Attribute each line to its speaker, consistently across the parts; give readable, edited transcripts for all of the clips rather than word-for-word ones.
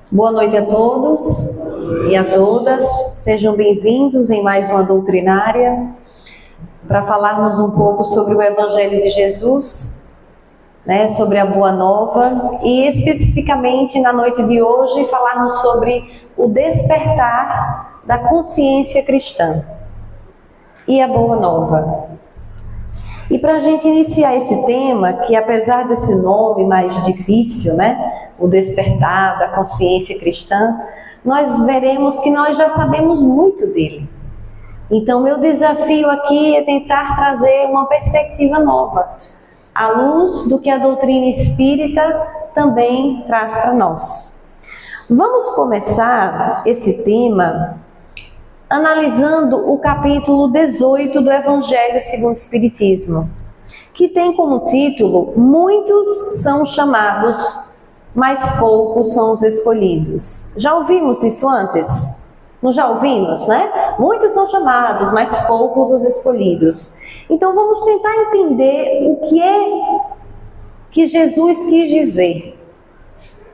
Speaker 1: Boa noite a todos e a todas. Sejam bem-vindos em mais uma doutrinária para falarmos um pouco sobre o Evangelho de Jesus, sobre a Boa Nova e especificamente na noite de hoje falarmos sobre o despertar da consciência cristã e a Boa Nova. E para a gente iniciar esse tema, que apesar desse nome mais difícil, o despertar da consciência cristã, nós veremos que nós já sabemos muito dele. Então, meu desafio aqui é tentar trazer uma perspectiva nova, à luz do que a doutrina espírita também traz para nós. Vamos começar esse tema analisando o capítulo 18 do Evangelho segundo o Espiritismo, que tem como título: Muitos são chamados, mas poucos são os escolhidos. Já ouvimos isso antes? Não já ouvimos, Muitos são chamados, mas poucos os escolhidos. Então vamos tentar entender o que é que Jesus quis dizer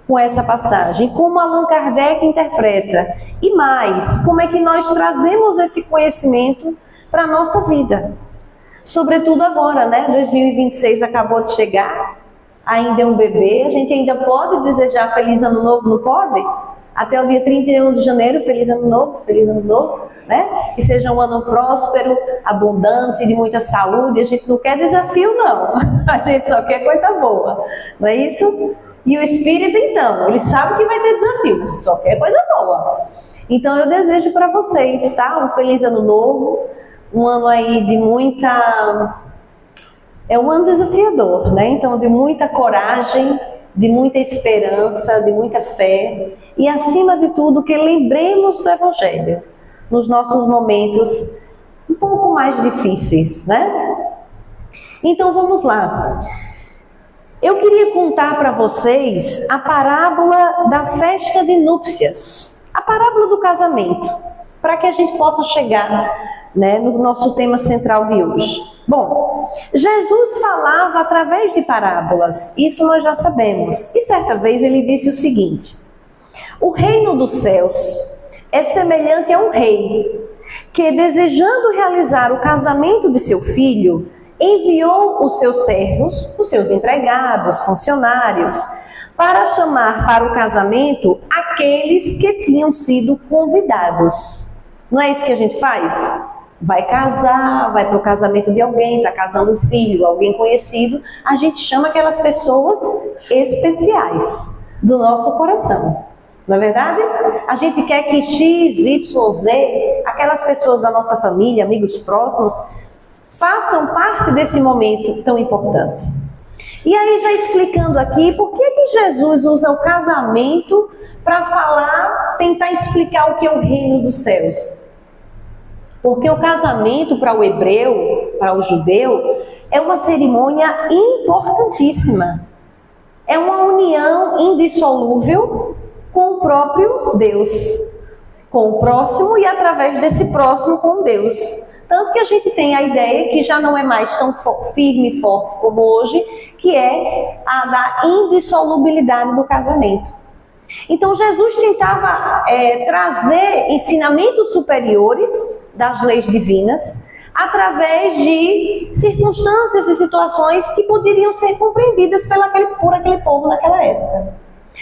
Speaker 1: com essa passagem, como Allan Kardec interpreta, e mais, como é que nós trazemos esse conhecimento para a nossa vida. Sobretudo agora, 2026 acabou de chegar, ainda é um bebê, a gente ainda pode desejar Feliz Ano Novo, não pode? Até o dia 31 de janeiro, Feliz Ano Novo, Que seja um ano próspero, abundante, de muita saúde. A gente não quer desafio, não. A gente só quer coisa boa, não é isso? E o Espírito, então, ele sabe que vai ter desafio, mas só quer coisa boa. Então eu desejo para vocês, um Feliz Ano Novo, um ano aí de muita... É um ano desafiador, Então de muita coragem, de muita esperança, de muita fé e acima de tudo que lembremos do Evangelho nos nossos momentos um pouco mais difíceis, Então vamos lá. Eu queria contar para vocês a parábola da festa de núpcias, a parábola do casamento, para que a gente possa chegar, no nosso tema central de hoje. Bom, Jesus falava através de parábolas, isso nós já sabemos. E certa vez ele disse o seguinte: o reino dos céus é semelhante a um rei que, desejando realizar o casamento de seu filho, enviou os seus servos, os seus empregados, funcionários, para chamar para o casamento aqueles que tinham sido convidados. Não é isso que a gente faz? Vai casar, vai para o casamento de alguém, está casando um filho, alguém conhecido, a gente chama aquelas pessoas especiais do nosso coração. Não é verdade? A gente quer que X, Y, Z, aquelas pessoas da nossa família, amigos próximos, façam parte desse momento tão importante. E aí, já explicando aqui, por que Jesus usa o casamento para falar, tentar explicar o que é o reino dos céus? Porque o casamento para o hebreu, para o judeu, é uma cerimônia importantíssima. É uma união indissolúvel com o próprio Deus, com o próximo e através desse próximo com Deus. Tanto que a gente tem a ideia que já não é mais tão firme e forte como hoje, que é a da indissolubilidade do casamento. Então Jesus tentava trazer ensinamentos superiores das leis divinas através de circunstâncias e situações que poderiam ser compreendidas por aquele povo naquela época.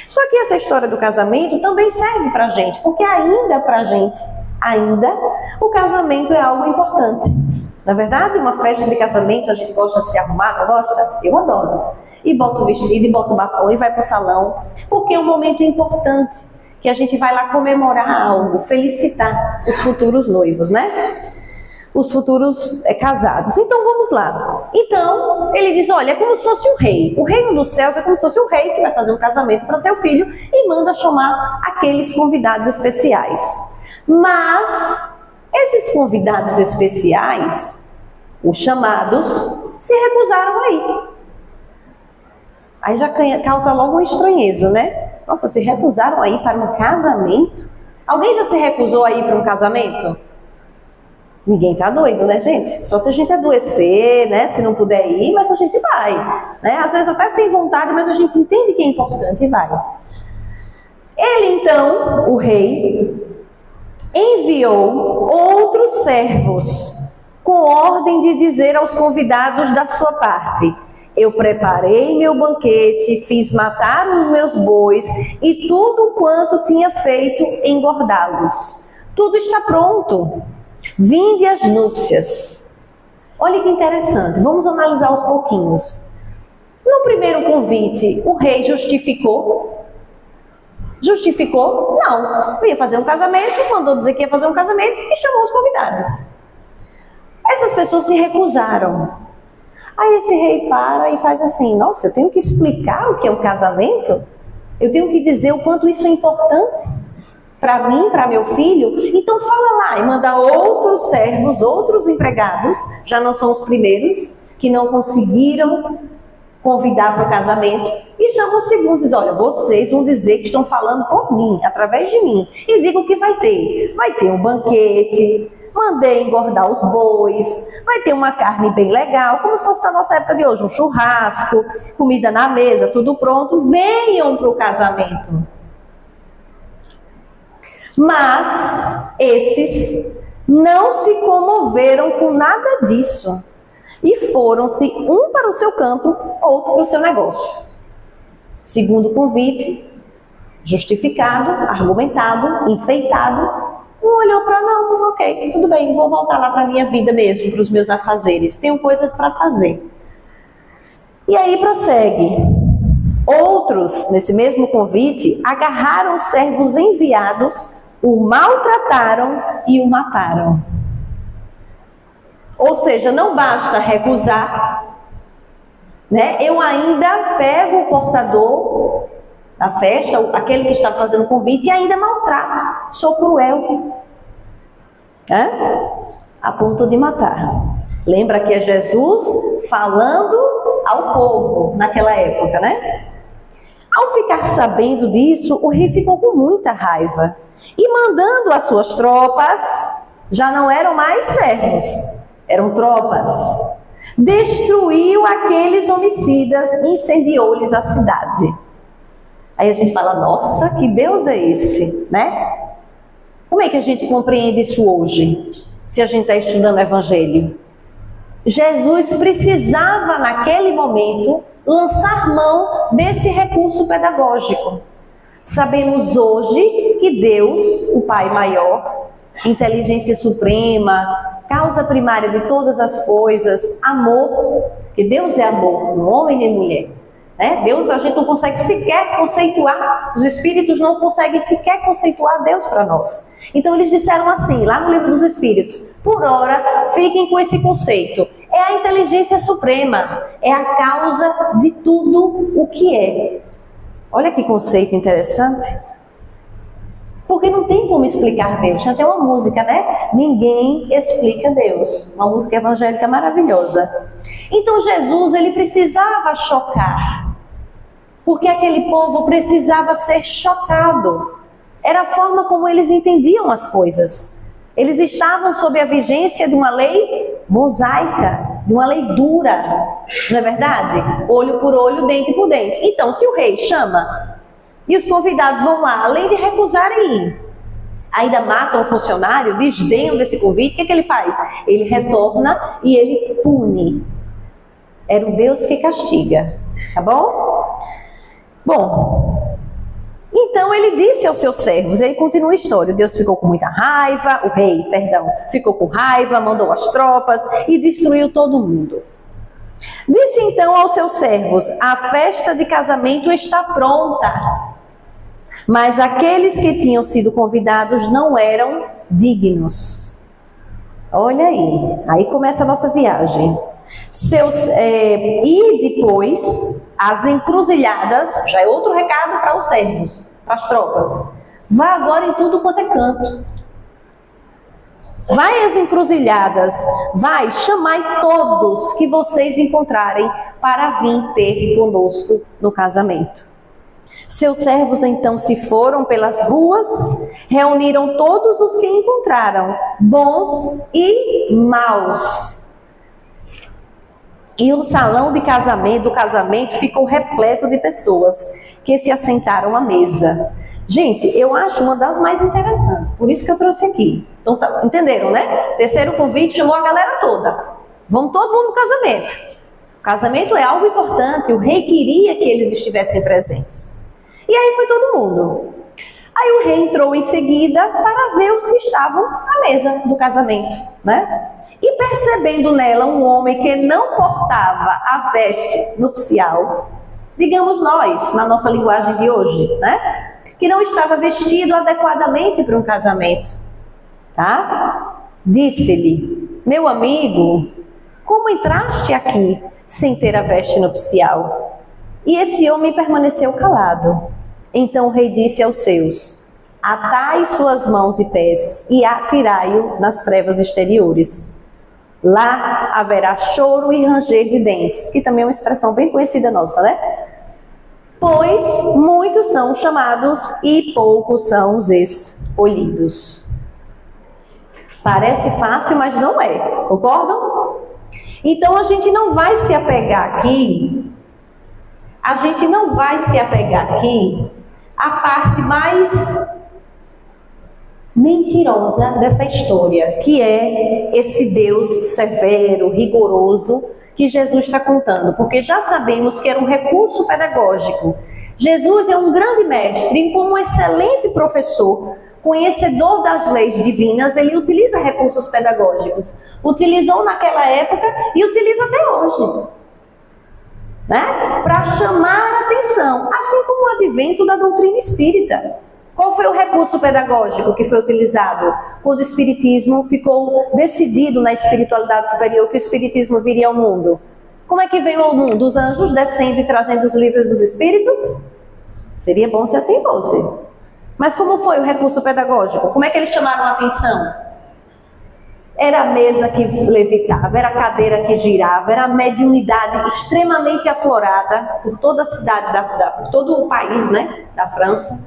Speaker 1: Só que essa história do casamento também serve para a gente, porque ainda para a gente, o casamento é algo importante. Na verdade, uma festa de casamento, a gente gosta de se arrumar, não gosta? Eu adoro. E bota o vestido, e bota o batom, e vai para o salão, porque é um momento importante, que a gente vai lá comemorar algo, felicitar os futuros noivos, Os futuros casados. Então vamos lá. Então ele diz, olha, é como se fosse um rei. O reino dos céus é como se fosse um rei que vai fazer um casamento para seu filho e manda chamar aqueles convidados especiais. Mas esses convidados especiais, os chamados, se recusaram a ir. Aí já causa logo uma estranheza, Nossa, se recusaram a ir para um casamento? Alguém já se recusou a ir para um casamento? Ninguém tá doido, gente? Só se a gente adoecer, Se não puder ir, mas a gente vai, Às vezes até sem vontade, mas a gente entende que é importante e vai. Ele então, o rei, enviou outros servos com ordem de dizer aos convidados da sua parte: eu preparei meu banquete, fiz matar os meus bois e tudo quanto tinha feito engordá-los. Tudo está pronto. Vinde às núpcias. Olha que interessante, vamos analisar aos pouquinhos. No primeiro convite, o rei justificou? Justificou? Não. Ia fazer um casamento, mandou dizer que ia fazer um casamento e chamou os convidados. Essas pessoas se recusaram. Aí esse rei para e faz assim: nossa, eu tenho que explicar o que é um casamento? Eu tenho que dizer o quanto isso é importante para mim, para meu filho? Então fala lá, e manda outros servos, outros empregados, já não são os primeiros, que não conseguiram convidar para o casamento, e chama os segundos e diz: olha, vocês vão dizer que estão falando por mim, através de mim, e diga o que vai ter. Vai ter um banquete, mandei engordar os bois, vai ter uma carne bem legal, como se fosse da nossa época de hoje, um churrasco, comida na mesa, tudo pronto, venham para o casamento. Mas esses não se comoveram com nada disso e foram-se um para o seu campo, outro para o seu negócio. Segundo convite, justificado, argumentado, enfeitado, um olhou para: não, ok, tudo bem, vou voltar lá para a minha vida mesmo, para os meus afazeres, tenho coisas para fazer. E aí prossegue. Outros, nesse mesmo convite, agarraram os servos enviados, o maltrataram e o mataram. Ou seja, não basta recusar, né? Eu ainda pego o portador da festa, aquele que está fazendo o convite, e ainda maltrato, sou cruel, a ponto de matar. Lembra que é Jesus falando ao povo naquela época, né? Ao ficar sabendo disso, o rei ficou com muita raiva e, mandando as suas tropas, já não eram mais servos, eram tropas, destruiu aqueles homicidas e incendiou-lhes a cidade. Aí a gente fala: nossa, que Deus é esse, né? Como é que a gente compreende isso hoje, se a gente está estudando o Evangelho? Jesus precisava, naquele momento, lançar mão desse recurso pedagógico. Sabemos hoje que Deus, o Pai maior, inteligência suprema, causa primária de todas as coisas, amor, que Deus é amor, não homem nem mulher. Deus a gente não consegue sequer conceituar, os espíritos não conseguem sequer conceituar Deus para nós. Então eles disseram assim, lá no Livro dos Espíritos: por ora, fiquem com esse conceito. É a inteligência suprema, é a causa de tudo o que é. Olha que conceito interessante. Porque não tem como explicar Deus. Já tem uma música, né? Ninguém explica Deus. Uma música evangélica maravilhosa. Então Jesus, ele precisava chocar. Porque aquele povo precisava ser chocado. Era a forma como eles entendiam as coisas. Eles estavam sob a vigência de uma lei mosaica, de uma lei dura, não é verdade? Olho por olho, dente por dente. Então, se o rei chama e os convidados vão lá, além de recusarem ir, ainda matam o funcionário, desdenham desse convite, o que ele faz? Ele retorna e ele pune. Era o Deus que castiga, tá bom? Bom, então ele disse aos seus servos, e aí continua a história: Deus ficou com muita raiva, o rei, ficou com raiva, mandou as tropas e destruiu todo mundo. Disse então aos seus servos: a festa de casamento está pronta, mas aqueles que tinham sido convidados não eram dignos. Olha aí começa a nossa viagem. E depois as encruzilhadas, já é outro recado para os servos, para as tropas: vá agora em tudo quanto é canto, vai às encruzilhadas, vai, chamai todos que vocês encontrarem para vir ter conosco no casamento. Seus servos então se foram pelas ruas, reuniram todos os que encontraram, bons e maus. E o salão do casamento ficou repleto de pessoas que se assentaram à mesa. Gente, eu acho uma das mais interessantes, por isso que eu trouxe aqui. Então, entenderam, né? Terceiro convite chamou a galera toda. Vamos todo mundo no casamento. O casamento é algo importante, o rei queria que eles estivessem presentes. E aí foi todo mundo. Aí o rei entrou em seguida para ver os que estavam à mesa do casamento, né? E percebendo nela um homem que não portava a veste nupcial, digamos nós, na nossa linguagem de hoje, né? Que não estava vestido adequadamente para um casamento, tá? Disse-lhe: meu amigo, como entraste aqui sem ter a veste nupcial? E esse homem permaneceu calado. Então o rei disse aos seus: atai suas mãos e pés e atirai-o nas trevas exteriores. Lá haverá choro e ranger de dentes, que também é uma expressão bem conhecida nossa, né? Pois muitos são chamados e poucos são os escolhidos. Parece fácil, mas não é, concordam? Então a gente não vai se apegar aqui, à parte mais mentirosa dessa história, que é esse Deus severo, rigoroso, que Jesus está contando, porque já sabemos que era um recurso pedagógico. Jesus é um grande mestre e, como um excelente professor, conhecedor das leis divinas, ele utiliza recursos pedagógicos. Utilizou naquela época e utiliza até hoje, né? Para chamar a atenção, assim como o advento da doutrina espírita. Qual foi o recurso pedagógico que foi utilizado quando o espiritismo ficou decidido na espiritualidade superior que o espiritismo viria ao mundo? Como é que veio ao mundo? Os anjos descendo e trazendo os livros dos espíritos? Seria bom se assim fosse. Mas como foi o recurso pedagógico? Como é que eles chamaram a atenção? Era a mesa que levitava, era a cadeira que girava, era a mediunidade extremamente aflorada por toda a cidade, por todo o país, né, da França.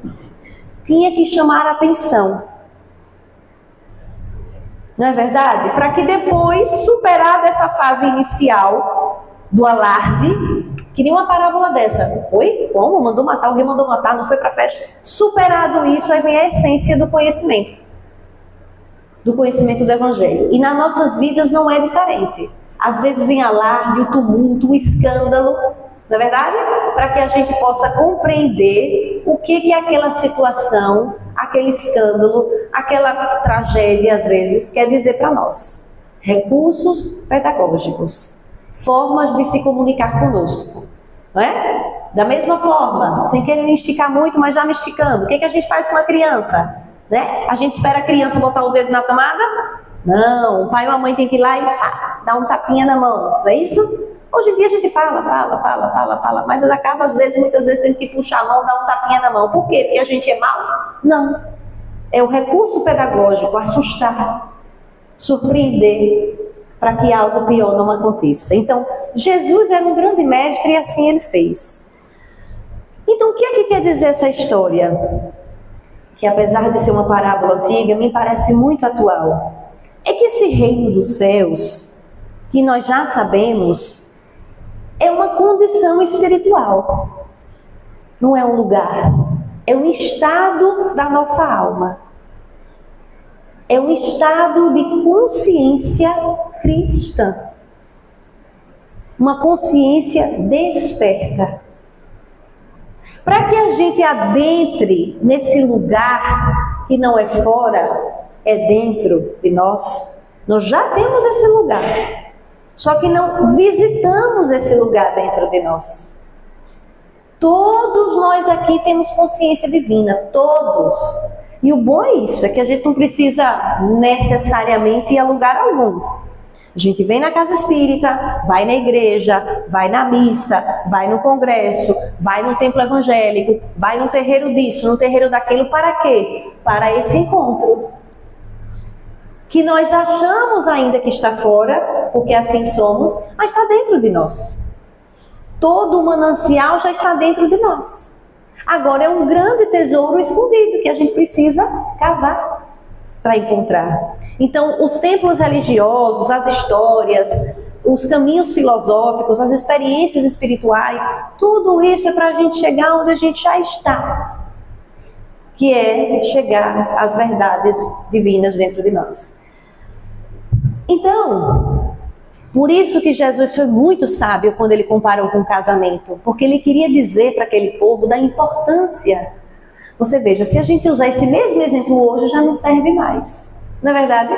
Speaker 1: Tinha que chamar a atenção. Não é verdade? Para que depois, superada essa fase inicial do alarde, que nem uma parábola dessa. Oi? Como? Mandou matar, o rei mandou matar, não foi para a festa. Superado isso, aí vem a essência do conhecimento do Evangelho. E nas nossas vidas não é diferente. Às vezes vem alarde, o tumulto, o escândalo, não é verdade? Para que a gente possa compreender o que é aquela situação, aquele escândalo, aquela tragédia, às vezes, quer dizer para nós. Recursos pedagógicos, formas de se comunicar conosco, não é? Da mesma forma, sem querer esticar muito, mas já me esticando, o que a gente faz com a criança? Né? A gente espera a criança botar o dedo na tomada? Não, o pai ou a mãe tem que ir lá e dar um tapinha na mão, não é isso? Hoje em dia a gente fala, mas acaba muitas vezes tendo que puxar a mão, dar um tapinha na mão. Por quê? Porque a gente é mau? Não. É o recurso pedagógico, assustar, surpreender, para que algo pior não aconteça. Então, Jesus era um grande mestre e assim ele fez. Então, o que é que quer dizer essa história? Que apesar de ser uma parábola antiga, me parece muito atual. É que esse reino dos céus, que nós já sabemos, é uma condição espiritual. Não é um lugar. É um estado da nossa alma. É um estado de consciência cristã. Uma consciência desperta. Para que a gente adentre nesse lugar que não é fora, é dentro de nós. Nós já temos esse lugar. Só que não visitamos esse lugar dentro de nós. Todos nós aqui temos consciência divina, todos. E o bom é isso, é que a gente não precisa necessariamente ir a lugar algum. A gente vem na casa espírita, vai na igreja, vai na missa, vai no congresso, vai no templo evangélico, vai no terreiro disso, no terreiro daquilo, para quê? Para esse encontro. Que nós achamos ainda que está fora, porque assim somos, mas está dentro de nós. Todo o manancial já está dentro de nós. Agora é um grande tesouro escondido que a gente precisa cavar para encontrar. Então, os templos religiosos, as histórias, os caminhos filosóficos, as experiências espirituais, tudo isso é para a gente chegar onde a gente já está. que é chegar às verdades divinas dentro de nós. Então, por isso que Jesus foi muito sábio quando ele comparou com o casamento, porque ele queria dizer para aquele povo da importância. Você veja, se a gente usar esse mesmo exemplo hoje, já não serve mais. Não é verdade?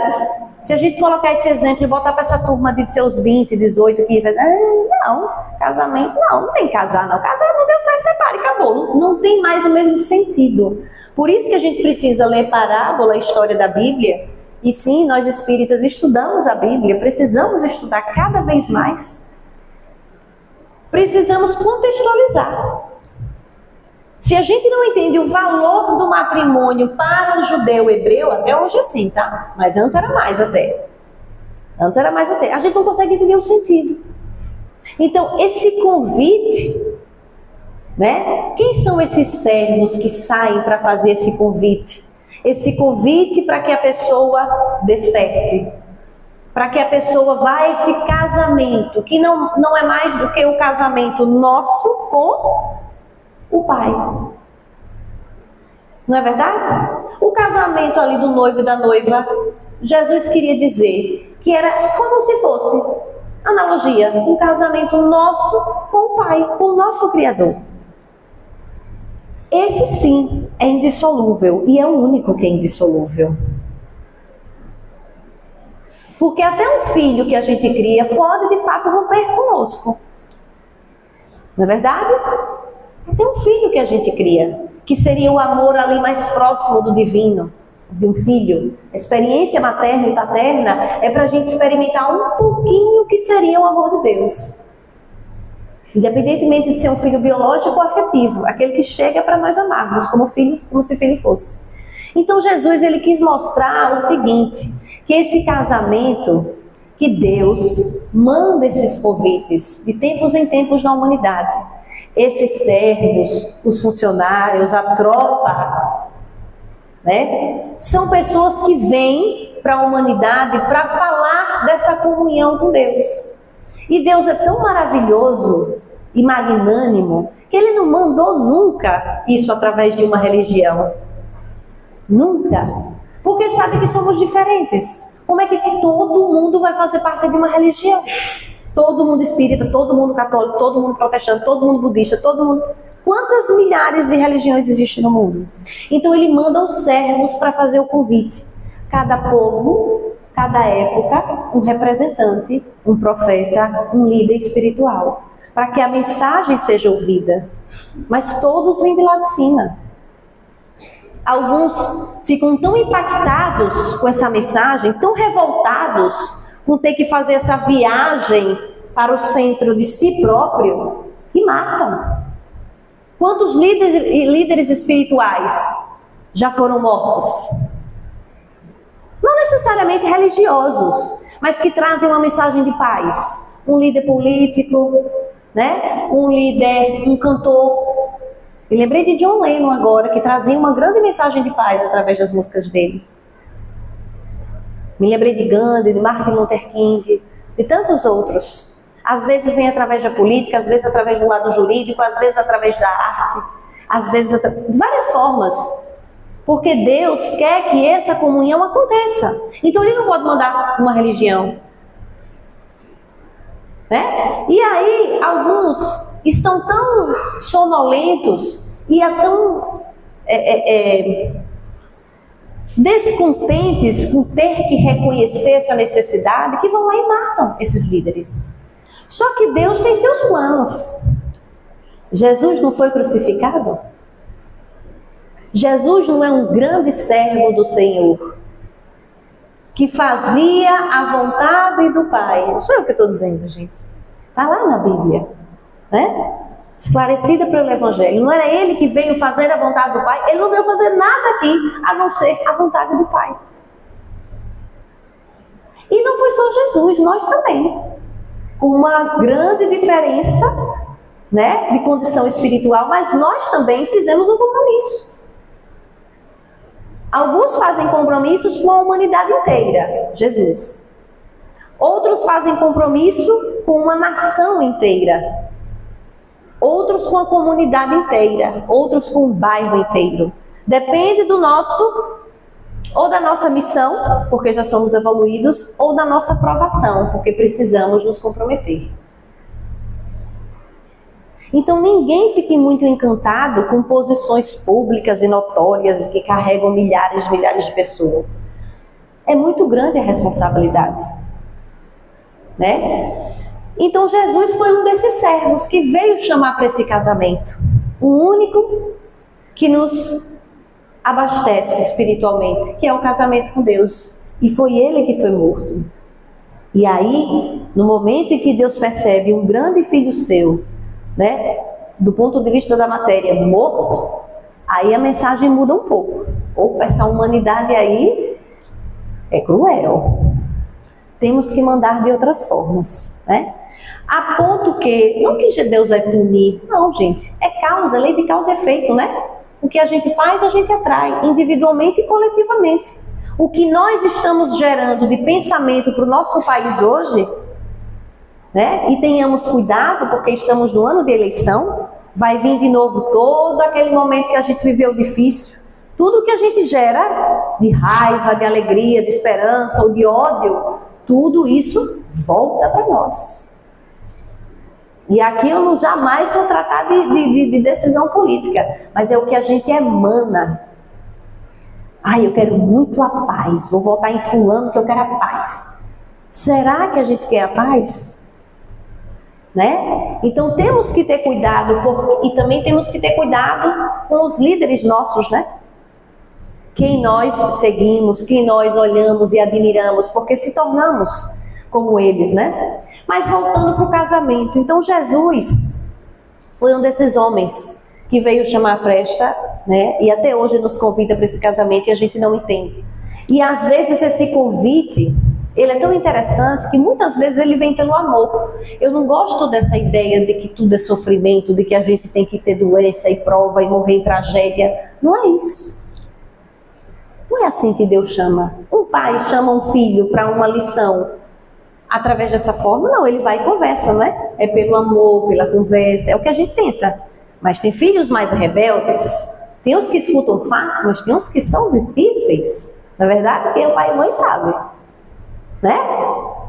Speaker 1: Se a gente colocar esse exemplo e botar para essa turma de seus 20, 18, que vai dizer, não, casamento não tem que casar não. Casar não deu certo, separe, acabou. Não tem mais o mesmo sentido. Por isso que a gente precisa ler parábola, a história da Bíblia. E sim, nós espíritas estudamos a Bíblia, precisamos estudar cada vez mais. Precisamos contextualizar. Se a gente não entende o valor do matrimônio para o judeu hebreu, até hoje é assim, tá? Mas antes era mais até. Antes era mais até. A gente não consegue entender o sentido. Então, esse convite, né? Quem são esses servos que saem para fazer esse convite? Esse convite para que a pessoa desperte. Para que a pessoa vá a esse casamento, que não é mais do que o casamento nosso com o Pai. Não é verdade? O casamento ali do noivo e da noiva, Jesus queria dizer que era como se fosse, analogia, um casamento nosso com o Pai, com o nosso Criador. Esse sim é indissolúvel e é o único que é indissolúvel. Porque até um filho que a gente cria pode de fato romper conosco. Não é verdade? Até um filho que a gente cria, que seria o amor ali mais próximo do divino, de um filho. A experiência materna e paterna é para a gente experimentar um pouquinho que seria o amor de Deus. Independentemente de ser um filho biológico ou afetivo, aquele que chega para nós amarmos, como se filho fosse. Então Jesus ele quis mostrar o seguinte, que esse casamento, que Deus manda esses convites de tempos em tempos na humanidade. Esses servos, os funcionários, a tropa, né? São pessoas que vêm para a humanidade para falar dessa comunhão com Deus. E Deus é tão maravilhoso e magnânimo que Ele não mandou nunca isso através de uma religião. Nunca. Porque sabe que somos diferentes. Como é que todo mundo vai fazer parte de uma religião? Todo mundo espírita, todo mundo católico, todo mundo protestante, todo mundo budista, todo mundo... Quantas milhares de religiões existem no mundo? Então ele manda os servos para fazer o convite. Cada povo, cada época, um representante, um profeta, um líder espiritual. Para que a mensagem seja ouvida. Mas todos vêm de lá de cima. Alguns ficam tão impactados com essa mensagem, tão revoltados por ter que fazer essa viagem para o centro de si próprio, que matam. Quantos líderes espirituais já foram mortos? Não necessariamente religiosos, mas que trazem uma mensagem de paz. Um líder político, né? Um líder, um cantor. Me lembrei de John Lennon agora, que trazia uma grande mensagem de paz através das músicas deles. Me lembrei de Gandhi, de Martin Luther King, de tantos outros. Às vezes vem através da política, às vezes através do lado jurídico, às vezes através da arte, às vezes de várias formas. Porque Deus quer que essa comunhão aconteça. Então Ele não pode mandar uma religião. Né? E aí, alguns estão tão sonolentos e tão descontentes com ter que reconhecer essa necessidade, que vão lá e matam esses líderes. Só que Deus tem seus planos. Jesus não foi crucificado? Jesus não é um grande servo do Senhor, que fazia a vontade do Pai? Não sou eu que estou dizendo, gente. Está lá na Bíblia, né? Esclarecida pelo Evangelho. Não era Ele que veio fazer a vontade do Pai? Ele não veio fazer nada aqui, a não ser a vontade do Pai. E não foi só Jesus, nós também. Com uma grande diferença, né, de condição espiritual, mas nós também fizemos um compromisso. Alguns fazem compromissos com a humanidade inteira, Jesus. Outros fazem compromisso com uma nação inteira. Outros com a comunidade inteira. Outros com o bairro inteiro. Depende do nosso, ou da nossa missão, porque já somos evoluídos, ou da nossa aprovação, porque precisamos nos comprometer. Então ninguém fique muito encantado com posições públicas e notórias que carregam milhares e milhares de pessoas. É muito grande a responsabilidade, né? Então Jesus foi um desses servos que veio chamar para esse casamento. O único que nos abastece espiritualmente, que é o casamento com Deus. E foi ele que foi morto. E aí, no momento em que Deus percebe um grande filho seu, né, do ponto de vista da matéria, morto, aí a mensagem muda um pouco. Opa, essa humanidade aí é cruel. Temos que mandar de outras formas, né? A ponto que, não que Deus vai punir, não, gente, é causa, lei de causa e efeito, né? O que a gente faz, a gente atrai, individualmente e coletivamente. O que nós estamos gerando de pensamento para o nosso país hoje, né? E tenhamos cuidado, porque estamos no ano de eleição, vai vir de novo todo aquele momento que a gente viveu difícil. Tudo que a gente gera de raiva, de alegria, de esperança ou de ódio, tudo isso volta para nós. E aqui eu não jamais vou tratar de decisão política, mas é o que a gente emana. Ai, eu quero muito a paz, vou votar em fulano que eu quero a paz. Será que a gente quer a paz? Né? Então temos que ter cuidado, e também temos que ter cuidado com os líderes nossos, né? Quem nós seguimos, quem nós olhamos e admiramos, porque se tornamos como eles, né? Mas voltando para o casamento, então Jesus foi um desses homens que veio chamar a festa, né? E até hoje nos convida para esse casamento e a gente não entende. E às vezes esse convite, ele é tão interessante que muitas vezes ele vem pelo amor. Eu não gosto dessa ideia de que tudo é sofrimento, de que a gente tem que ter doença e prova e morrer em tragédia. Não é isso. Não é assim que Deus chama. Um pai chama um filho para uma lição através dessa forma? Não, ele vai e conversa, né? É pelo amor, pela conversa, é o que a gente tenta. Mas tem filhos mais rebeldes, tem uns que escutam fácil, mas tem uns que são difíceis. Na verdade, quem é pai e mãe sabe, né?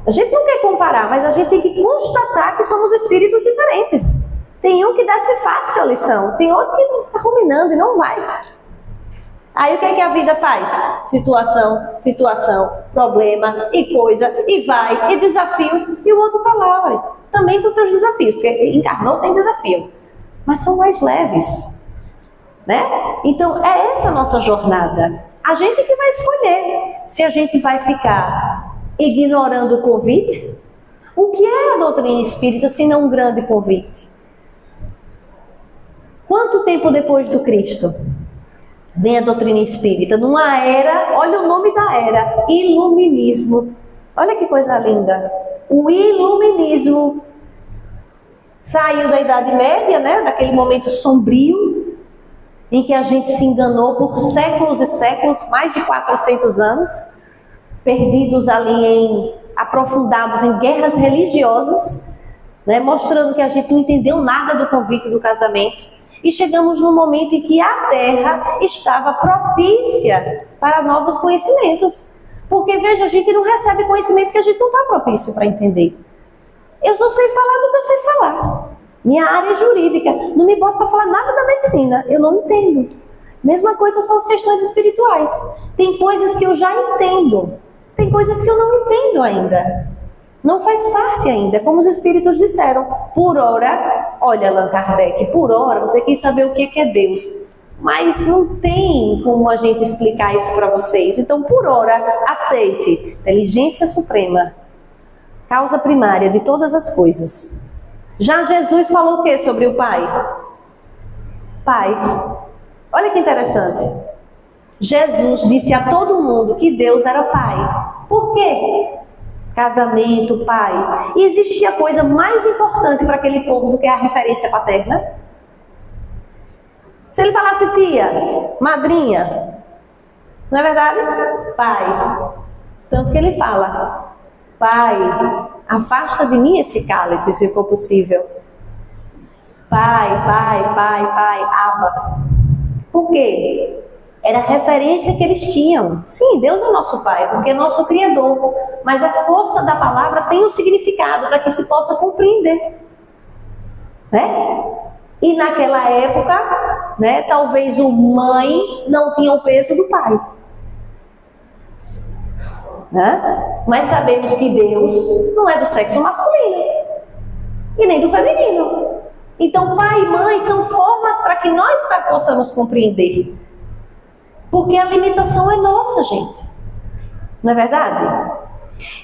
Speaker 1: A gente não quer comparar, mas a gente tem que constatar que somos espíritos diferentes. Tem um que desce fácil a lição, tem outro que não fica ruminando e não vai. Aí o que é que a vida faz? Situação, problema, e coisa, e vai, e desafio, e o outro tá lá, olha, também com seus desafios, porque encarnou tem desafio, mas são mais leves, né? Então é essa a nossa jornada. A gente que vai escolher se a gente vai ficar ignorando o convite. O que é a doutrina espírita se não um grande convite? Quanto tempo depois do Cristo vem a doutrina espírita? Numa era, olha o nome da era, iluminismo. Olha que coisa linda. O iluminismo saiu da Idade Média, né? Daquele momento sombrio, em que a gente se enganou por séculos e séculos, mais de 400 anos, perdidos ali aprofundados em guerras religiosas, né? Mostrando que a gente não entendeu nada do convite do casamento. E chegamos num momento em que a Terra estava propícia para novos conhecimentos. Porque, veja, a gente não recebe conhecimento que a gente não está propício para entender. Eu só sei falar do que eu sei falar. Minha área é jurídica. Não me bota para falar nada da medicina. Eu não entendo. Mesma coisa são as questões espirituais. Tem coisas que eu já entendo. Tem coisas que eu não entendo ainda. Não faz parte ainda, como os espíritos disseram. Por ora, olha Allan Kardec, por ora você quis saber o que é Deus. Mas não tem como a gente explicar isso para vocês. Então, por ora, aceite. Inteligência suprema, causa primária de todas as coisas. Já Jesus falou o que sobre o Pai? Pai. Olha que interessante. Jesus disse a todo mundo que Deus era Pai. Por quê? Casamento, pai. E existia coisa mais importante para aquele povo do que a referência paterna? Se ele falasse tia, madrinha, não é verdade? Pai. Tanto que ele fala, Pai, afasta de mim esse cálice, se for possível. Pai, Abba. Por quê? Era a referência que eles tinham. Sim, Deus é nosso Pai, porque é nosso Criador. Mas a força da palavra tem um significado para que se possa compreender. Né? E naquela época, né, talvez o mãe não tinha o peso do pai. Né? Mas sabemos que Deus não é do sexo masculino e nem do feminino. Então pai e mãe são formas para que nós possamos compreender. Porque a limitação é nossa, gente. Não é verdade?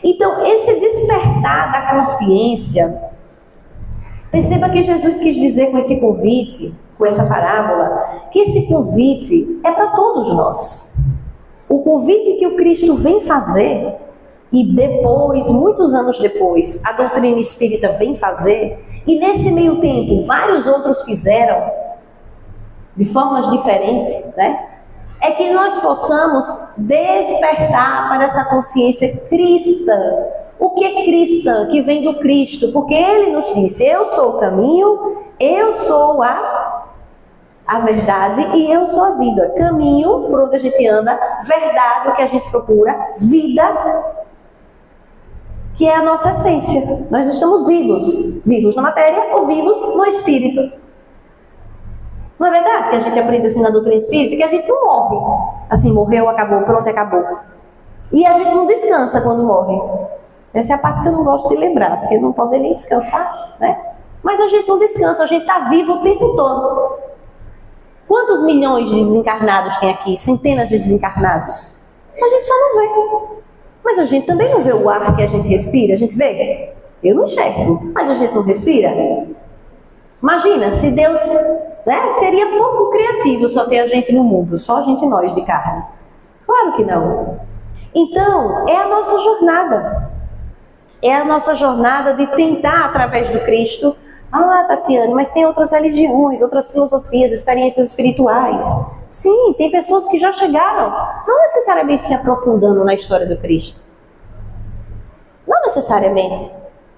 Speaker 1: Então esse despertar da consciência, perceba que Jesus quis dizer com esse convite, com essa parábola, que esse convite é para todos nós. O convite que o Cristo vem fazer, e depois, muitos anos depois, a doutrina espírita vem fazer, e nesse meio tempo vários outros fizeram, de formas diferentes, né? É que nós possamos despertar para essa consciência cristã. O que é cristã? Que vem do Cristo, porque Ele nos disse, eu sou o caminho, eu sou a verdade e eu sou a vida. Caminho, por onde a gente anda, verdade, o que a gente procura, vida, que é a nossa essência. Nós estamos vivos, vivos na matéria ou vivos no espírito. Não é verdade que a gente aprende assim na doutrina espírita, que a gente não morre. Assim, morreu, acabou, pronto, acabou. E a gente não descansa quando morre. Essa é a parte que eu não gosto de lembrar, porque não pode nem descansar, né? Mas a gente não descansa, a gente está vivo o tempo todo. Quantos milhões de desencarnados tem aqui? Centenas de desencarnados. A gente só não vê. Mas a gente também não vê o ar que a gente respira. A gente vê? Eu não enxergo, mas a gente não respira. Imagina, se Deus, né, seria pouco criativo só ter a gente no mundo, só a gente nós de carne. Claro que não. Então, é a nossa jornada. É a nossa jornada de tentar, através do Cristo, Tatiane, mas tem outras religiões, outras filosofias, experiências espirituais. Sim, tem pessoas que já chegaram, não necessariamente se aprofundando na história do Cristo. Não necessariamente.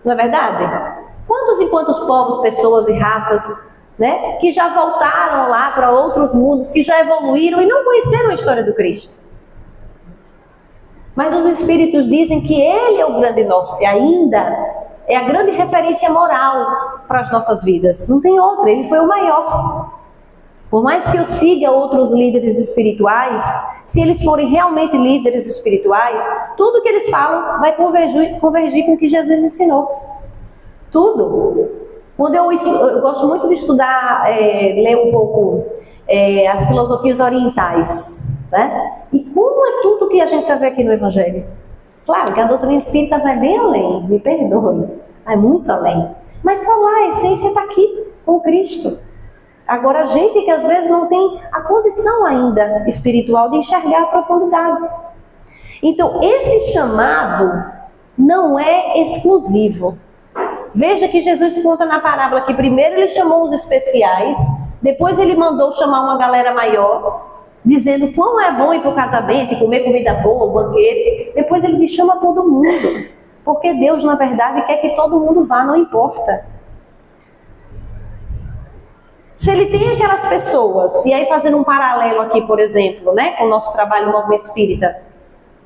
Speaker 1: Não é verdade? Quantos e quantos povos, pessoas e raças, né, que já voltaram lá para outros mundos, que já evoluíram e não conheceram a história do Cristo. Mas os espíritos dizem que Ele é o grande norte, ainda é a grande referência moral para as nossas vidas. Não tem outra, Ele foi o maior. Por mais que eu siga outros líderes espirituais, se eles forem realmente líderes espirituais, tudo que eles falam vai convergir com o que Jesus ensinou. Tudo. Quando eu gosto muito de estudar, ler um pouco as filosofias orientais, né? E como é tudo que a gente vê aqui no Evangelho. Claro que a doutrina espírita vai bem além, me perdoe, vai muito além. Mas está lá, a essência está aqui, com Cristo. Agora a gente que às vezes não tem a condição ainda espiritual de enxergar a profundidade. Então esse chamado não é exclusivo. Veja que Jesus conta na parábola que primeiro ele chamou os especiais, depois ele mandou chamar uma galera maior, dizendo como é bom ir para o casamento e comer comida boa, o banquete. Depois ele chama todo mundo, porque Deus na verdade quer que todo mundo vá, não importa. Se ele tem aquelas pessoas, e aí fazendo um paralelo aqui, por exemplo, né, com o nosso trabalho no movimento espírita,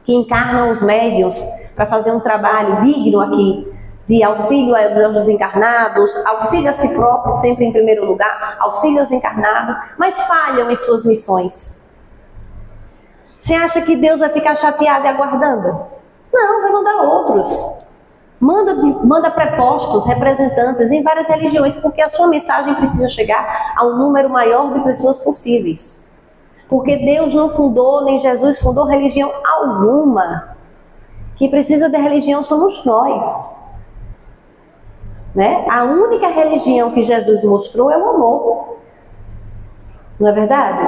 Speaker 1: que encarnam os médiuns para fazer um trabalho digno aqui, de auxílio aos desencarnados, auxílio a si próprio, sempre em primeiro lugar, auxílio aos encarnados, mas falham em suas missões. Você acha que Deus vai ficar chateado e aguardando? Não, vai mandar outros. Manda prepostos, representantes em várias religiões, porque a sua mensagem precisa chegar ao número maior de pessoas possíveis. Porque Deus não fundou, nem Jesus fundou religião alguma. Quem precisa de religião somos nós. Né? A única religião que Jesus mostrou é o amor. Não é verdade?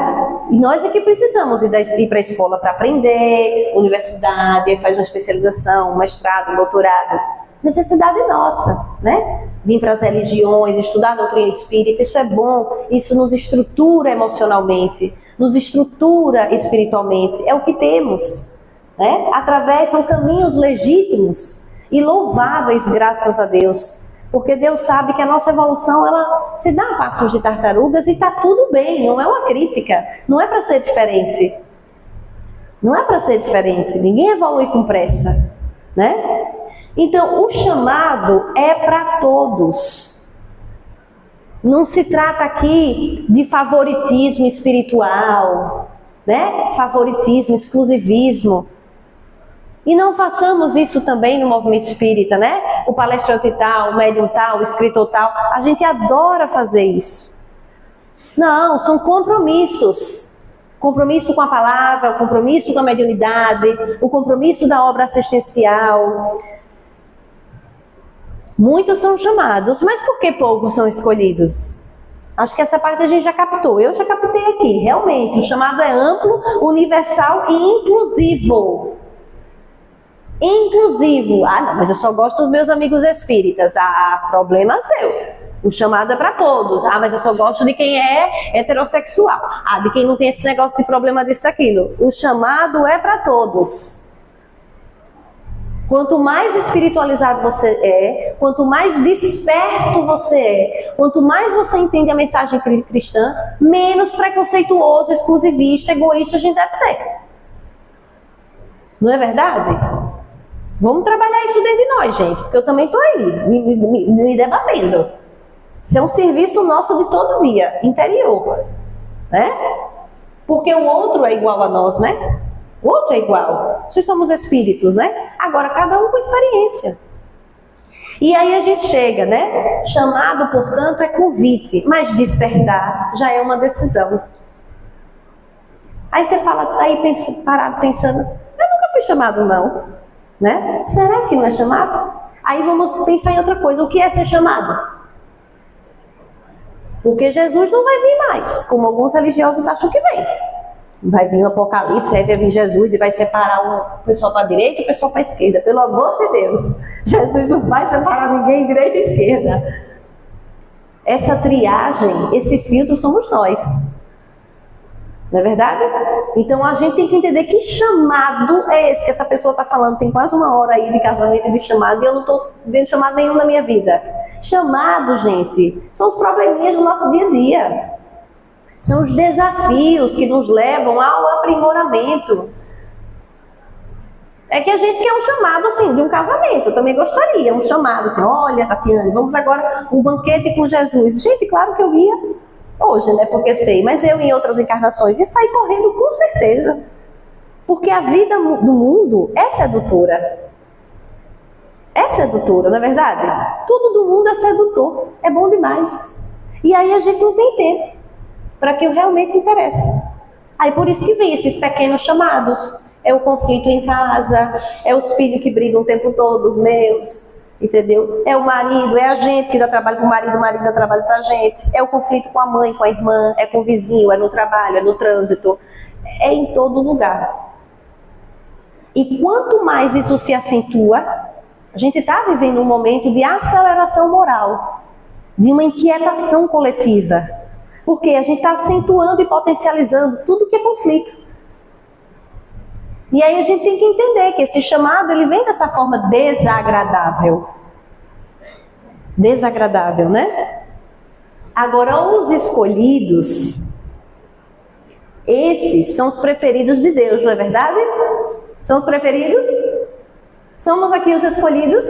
Speaker 1: E nós é que precisamos ir para a escola para aprender, universidade, faz uma especialização, um mestrado, um doutorado. Necessidade nossa, né? Vir para as religiões, estudar a doutrina espírita, isso é bom, isso nos estrutura emocionalmente, nos estrutura espiritualmente, é o que temos, né? São caminhos legítimos e louváveis, graças a Deus. Porque Deus sabe que a nossa evolução, ela se dá a passos de tartarugas e está tudo bem, não é uma crítica, não é para ser diferente. Não é para ser diferente, ninguém evolui com pressa, né? Então, o chamado é para todos. Não se trata aqui de favoritismo espiritual, né? Favoritismo, exclusivismo. E não façamos isso também no movimento espírita, né? O palestrante tal, o médium tal, o escritor tal. A gente adora fazer isso. Não, são compromissos. Compromisso com a palavra, o compromisso com a mediunidade, o compromisso da obra assistencial. Muitos são chamados, mas por que poucos são escolhidos? Acho que essa parte a gente já captou. Eu já captei aqui, realmente. O chamado é amplo, universal e inclusivo. Inclusivo. Ah, não, mas eu só gosto dos meus amigos espíritas. Ah, problema seu. O chamado é para todos. Ah, mas eu só gosto de quem é heterossexual. Ah, de quem não tem esse negócio de problema disso, daquilo. O chamado é para todos. Quanto mais espiritualizado você é, quanto mais desperto você é, quanto mais você entende a mensagem cristã, menos preconceituoso, exclusivista, egoísta a gente deve ser. Não é verdade? Vamos trabalhar isso dentro de nós, gente, porque eu também estou aí, me debatendo. Isso é um serviço nosso de todo dia, interior, né? Porque o outro é igual a nós, né? O outro é igual. Nós somos espíritos, né? Agora, cada um com experiência. E aí a gente chega, né? Chamado, portanto, é convite, mas despertar já é uma decisão. Aí você fala, tá aí parado pensando, eu nunca fui chamado não, né? Será que não é chamado? Aí vamos pensar em outra coisa, o que é ser chamado? Porque Jesus não vai vir mais, como alguns religiosos acham que vem. Vai vir o Apocalipse, aí vai vir Jesus e vai separar o pessoal para a direita e o pessoal para a esquerda. Pelo amor de Deus, Jesus não vai separar ninguém direita e esquerda. Essa triagem, esse filtro somos nós. Não é verdade? Então a gente tem que entender que chamado é esse que essa pessoa está falando. Tem quase uma hora aí de casamento e de chamado e eu não estou vendo chamado nenhum na minha vida. Chamado, gente, são os probleminhas do nosso dia a dia. São os desafios que nos levam ao aprimoramento. É que a gente quer um chamado assim, de um casamento. Eu também gostaria, um chamado assim, olha, Tatiane, vamos agora um banquete com Jesus. Gente, claro que eu ia hoje, né, porque sei, mas eu em outras encarnações ia sair correndo com certeza. Porque a vida do mundo é sedutora. É sedutora, não é verdade? Tudo do mundo é sedutor, é bom demais. E aí a gente não tem tempo para que o realmente interessa. Aí por isso que vem esses pequenos chamados. É o conflito em casa, é os filhos que brigam o tempo todo, os meus, entendeu? É o marido, é a gente que dá trabalho para o marido dá trabalho para a gente. É o conflito com a mãe, com a irmã, é com o vizinho, é no trabalho, é no trânsito. É em todo lugar. E quanto mais isso se acentua, a gente está vivendo um momento de aceleração moral, de uma inquietação coletiva. Porque a gente está acentuando e potencializando tudo que é conflito. E aí a gente tem que entender que esse chamado, ele vem dessa forma desagradável. Desagradável, né? Agora, os escolhidos, esses são os preferidos de Deus, não é verdade? São os preferidos? Somos aqui os escolhidos?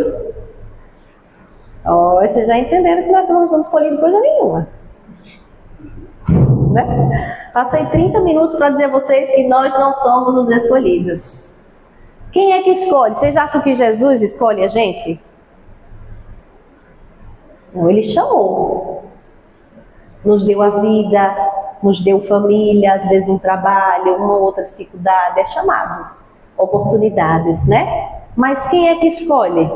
Speaker 1: Vocês já entenderam que nós não somos escolhidos coisa nenhuma. Né? Passei 30 minutos para dizer a vocês que nós não somos os escolhidos. Quem é que escolhe? Vocês acham que Jesus escolhe a gente? Não, ele chamou. Nos deu a vida, nos deu família, às vezes um trabalho, uma outra dificuldade, é chamado. Oportunidades, né? Mas quem é que escolhe?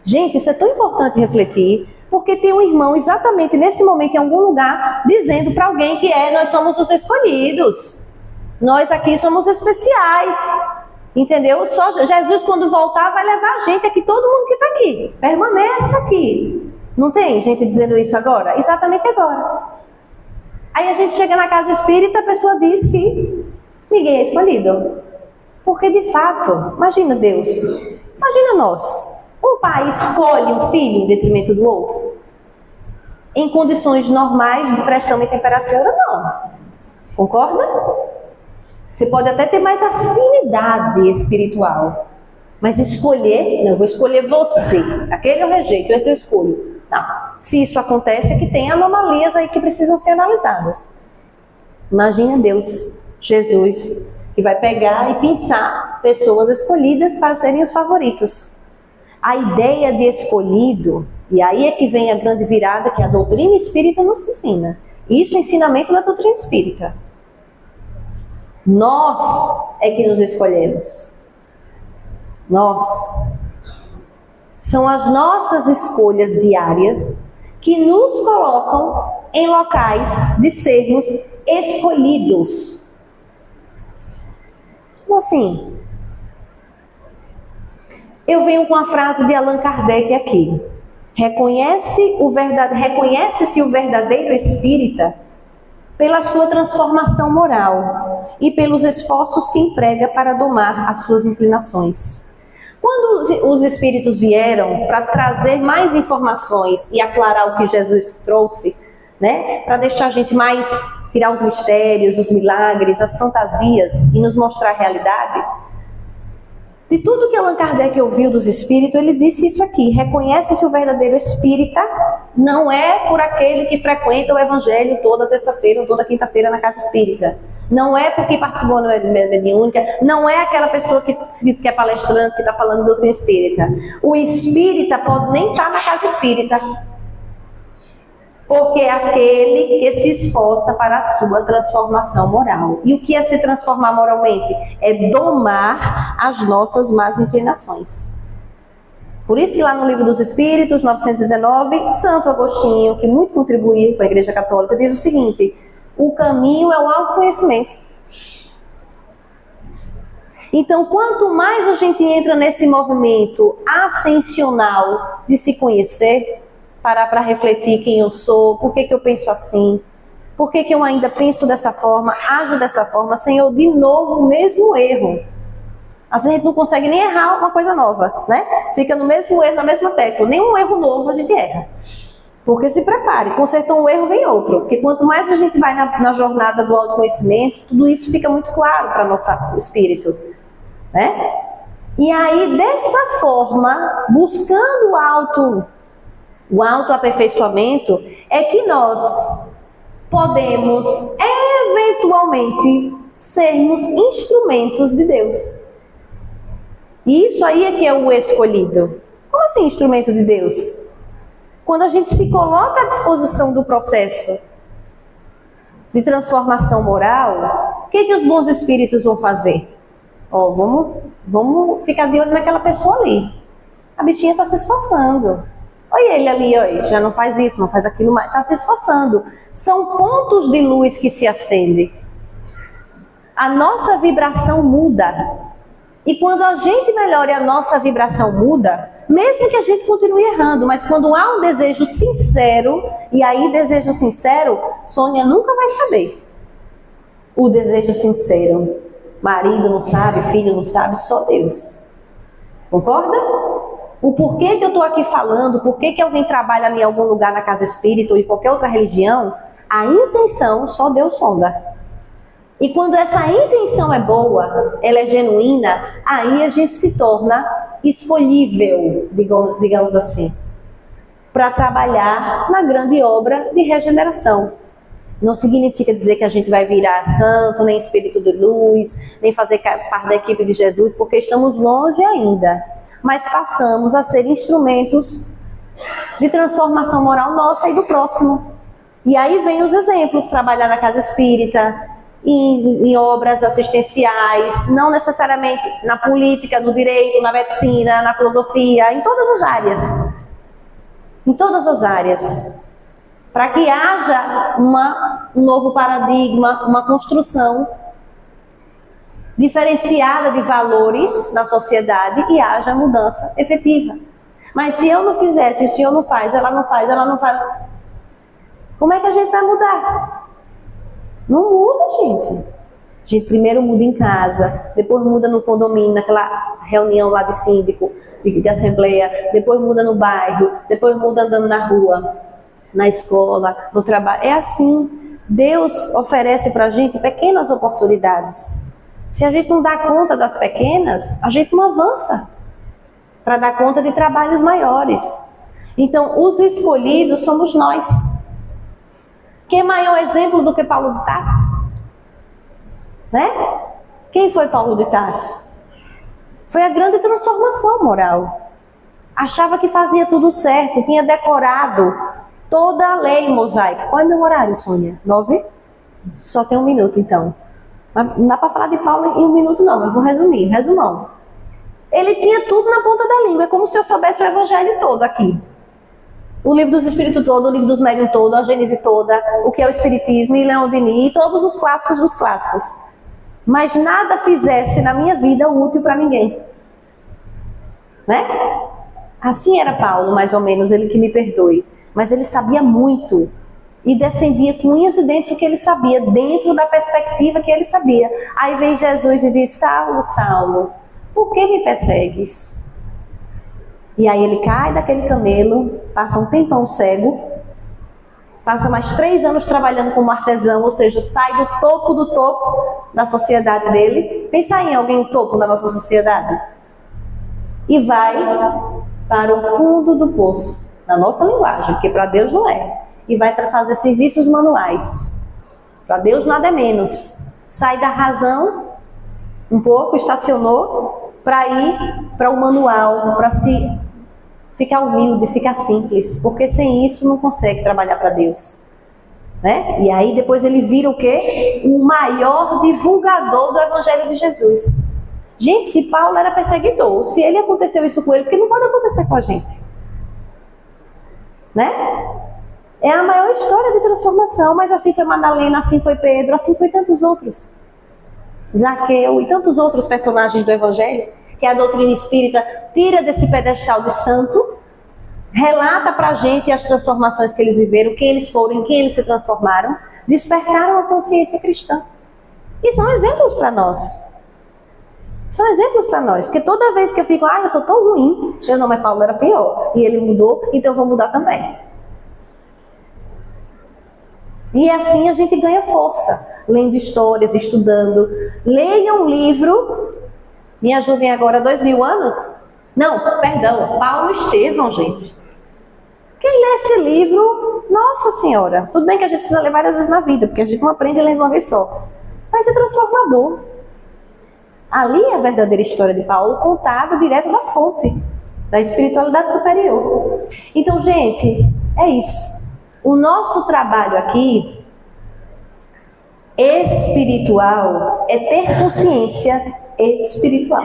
Speaker 1: Gente, isso é tão importante refletir. Porque tem um irmão exatamente nesse momento em algum lugar dizendo para alguém que nós somos os escolhidos. Nós aqui somos especiais. Entendeu? Só Jesus quando voltar vai levar a gente aqui, todo mundo que está aqui. Permaneça aqui. Não tem gente dizendo isso agora? Exatamente agora. Aí a gente chega na casa espírita, a pessoa diz que ninguém é escolhido. Porque de fato, imagina Deus, imagina nós. Um pai escolhe um filho em detrimento do outro? Em condições normais de pressão e temperatura, não. Concorda? Você pode até ter mais afinidade espiritual, mas escolher, não, eu vou escolher você. Aquele eu rejeito, esse eu escolho. Não. Se isso acontece, é que tem anomalias aí que precisam ser analisadas. Imagina Deus, Jesus, que vai pegar e pensar pessoas escolhidas para serem os favoritos. A ideia de escolhido, e aí é que vem a grande virada que a doutrina espírita nos ensina. Isso é ensinamento da doutrina espírita. Nós é que nos escolhemos. Nós. São as nossas escolhas diárias que nos colocam em locais de sermos escolhidos. Como assim? Eu venho com a frase de Allan Kardec aqui. Reconhece-se o verdadeiro espírita pela sua transformação moral e pelos esforços que emprega para domar as suas inclinações. Quando os espíritos vieram para trazer mais informações e aclarar o que Jesus trouxe, né, para deixar a gente mais, tirar os mistérios, os milagres, as fantasias e nos mostrar a realidade, de tudo que Allan Kardec ouviu dos espíritos, ele disse isso aqui: reconhece-se o verdadeiro espírita, não é por aquele que frequenta o evangelho toda terça-feira ou toda quinta-feira na casa espírita. Não é porque participou da mediúnica, não é aquela pessoa que é palestrante, que está falando de doutrina espírita. O espírita pode nem estar na casa espírita, porque é aquele que se esforça para a sua transformação moral. E o que é se transformar moralmente? É domar as nossas más inclinações. Por isso que lá no Livro dos Espíritos, 919, Santo Agostinho, que muito contribuiu para a Igreja Católica, diz o seguinte: o caminho é o autoconhecimento. Então, quanto mais a gente entra nesse movimento ascensional de se conhecer, parar para refletir quem eu sou, por que eu penso assim, por que eu ainda penso dessa forma, ajo dessa forma, Senhor, de novo o mesmo erro. Às vezes a gente não consegue nem errar uma coisa nova, né? Fica no mesmo erro, na mesma tecla. Nenhum erro novo a gente erra. Porque se prepare, consertou um erro, vem outro. Porque quanto mais a gente vai na jornada do autoconhecimento, tudo isso fica muito claro para o nosso espírito, né? E aí, dessa forma, buscando o autoaperfeiçoamento, é que nós podemos, eventualmente, sermos instrumentos de Deus. E isso aí é que é o escolhido. Como assim instrumento de Deus? Quando a gente se coloca à disposição do processo de transformação moral, o que os bons espíritos vão fazer? Ó, vamos ficar de olho naquela pessoa ali. A bichinha está se esforçando. Olha ele ali, olha, já não faz isso, não faz aquilo mais, está se esforçando. São pontos de luz que se acendem. A nossa vibração muda. E quando a gente melhora e a nossa vibração muda, mesmo que a gente continue errando, mas quando há um desejo sincero, e aí desejo sincero, Sônia nunca vai saber. O desejo sincero, marido não sabe, filho não sabe, só Deus. Concorda? O porquê que eu estou aqui falando, porquê que alguém trabalha em algum lugar na casa espírita ou em qualquer outra religião, a intenção só Deus sonda. E quando essa intenção é boa, ela é genuína, aí a gente se torna escolhível, digamos assim, para trabalhar na grande obra de regeneração. Não significa dizer que a gente vai virar santo, nem espírito de luz, nem fazer parte da equipe de Jesus, porque estamos longe ainda. Mas passamos a ser instrumentos de transformação moral nossa e do próximo. E aí vem os exemplos: trabalhar na casa espírita, em obras assistenciais, não necessariamente na política, no direito, na medicina, na filosofia, em todas as áreas. Em todas as áreas. Para que haja um novo paradigma, uma construção diferenciada de valores na sociedade e haja mudança efetiva. Mas se eu não fizer, se o senhor não faz, ela não faz, como é que a gente vai mudar? Não muda, gente. A gente primeiro muda em casa, depois muda no condomínio, naquela reunião lá de síndico. de assembleia, depois muda no bairro, depois muda andando na rua, na escola, no trabalho. É assim. Deus oferece para a gente pequenas oportunidades. Se a gente não dá conta das pequenas, a gente não avança para dar conta de trabalhos maiores. Então, os escolhidos somos nós. Quem é maior exemplo do que Paulo de Tarso? Né? Quem foi Paulo de Tarso? Foi a grande transformação moral. Achava que fazia tudo certo, tinha decorado toda a lei mosaica. Qual é o meu horário, Sônia? 9? Só tem 1 minuto, então. Mas não dá para falar de Paulo em 1 minuto, não. Eu vou resumir, resumão. Ele tinha tudo na ponta da língua. É como se eu soubesse o evangelho todo aqui. O livro dos Espíritos todo, o livro dos Médiuns todo, a Gênese toda, o que é o Espiritismo, e Leon Denis, e todos os clássicos dos clássicos. Mas nada fizesse na minha vida útil para ninguém. Né? Assim era Paulo, mais ou menos, ele que me perdoe. Mas ele sabia muito e defendia com unhas e dentes o que ele sabia, dentro da perspectiva que ele sabia. Aí vem Jesus e diz: Saulo, Saulo, por que me persegues? E aí ele cai daquele camelo, passa um tempão cego, passa mais 3 anos trabalhando como artesão, ou seja, sai do topo da sociedade dele. Pensa em alguém no topo da nossa sociedade. E vai para o fundo do poço, na nossa linguagem, porque para Deus não é. E vai para fazer serviços manuais. Para Deus nada é menos. Sai da razão um pouco, estacionou, para ir para o manual, para se ficar humilde, ficar simples, porque sem isso não consegue trabalhar para Deus. Né? E aí depois ele vira o quê? O maior divulgador do Evangelho de Jesus. Gente, se Paulo era perseguidor, se ele aconteceu isso com ele, porque não pode acontecer com a gente? Né? É a maior história de transformação, mas assim foi Madalena, assim foi Pedro, assim foi tantos outros. Zaqueu e tantos outros personagens do Evangelho, que a doutrina espírita tira desse pedestal de santo, relata pra gente as transformações que eles viveram, quem eles foram, em quem eles se transformaram, despertaram a consciência cristã. E são exemplos para nós. São exemplos para nós, porque toda vez que eu fico, eu sou tão ruim, meu nome é Paulo, era pior, e ele mudou, então eu vou mudar também. E assim a gente ganha força, lendo histórias, estudando. Leiam um livro, me ajudem agora, 2000 anos? Não, perdão, Paulo Estevão, gente. Quem lê esse livro, nossa senhora, tudo bem que a gente precisa ler várias vezes na vida, porque a gente não aprende lendo uma vez só, mas é transformador. Ali é a verdadeira história de Paulo, contada direto da fonte, da espiritualidade superior. Então, gente, é isso. O nosso trabalho aqui, espiritual, é ter consciência espiritual.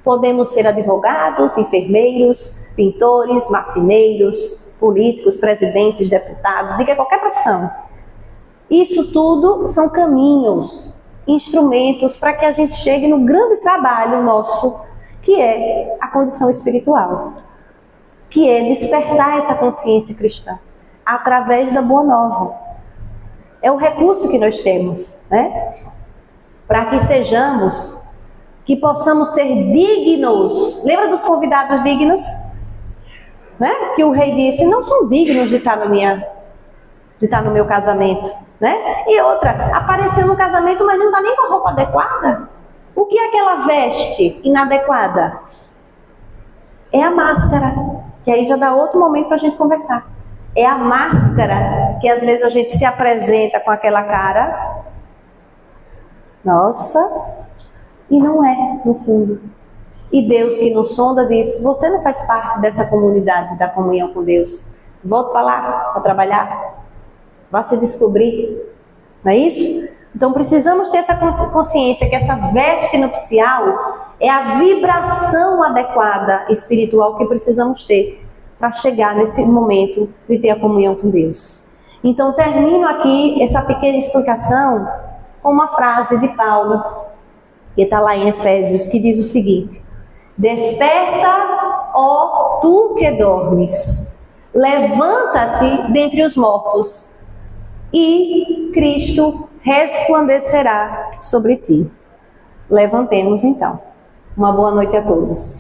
Speaker 1: Podemos ser advogados, enfermeiros, pintores, marceneiros, políticos, presidentes, deputados, diga qualquer profissão. Isso tudo são caminhos, instrumentos para que a gente chegue no grande trabalho nosso, que é a condição espiritual, que é despertar essa consciência cristã através da Boa Nova. É o recurso que nós temos, né? Para que sejamos, que possamos ser dignos. Lembra dos convidados dignos? Né? Que o rei disse, não são dignos de estar no meu casamento. Né? E outra, apareceu no casamento, mas não está nem com a roupa adequada. O que é aquela veste inadequada? É a máscara, que aí já dá outro momento para a gente conversar. É a máscara que às vezes a gente se apresenta com aquela cara, nossa, e não é, no fundo. E Deus que nos sonda diz, você não faz parte dessa comunidade da comunhão com Deus. Volta para lá, para trabalhar. Vá se descobrir. Não é isso? Então precisamos ter essa consciência que essa veste nupcial é a vibração adequada espiritual que precisamos ter para chegar nesse momento de ter a comunhão com Deus. Então termino aqui essa pequena explicação com uma frase de Paulo, que está lá em Efésios, que diz o seguinte: desperta, ó tu que dormes, levanta-te dentre os mortos, e Cristo resplandecerá sobre ti. Levantemos então. Uma boa noite a todos.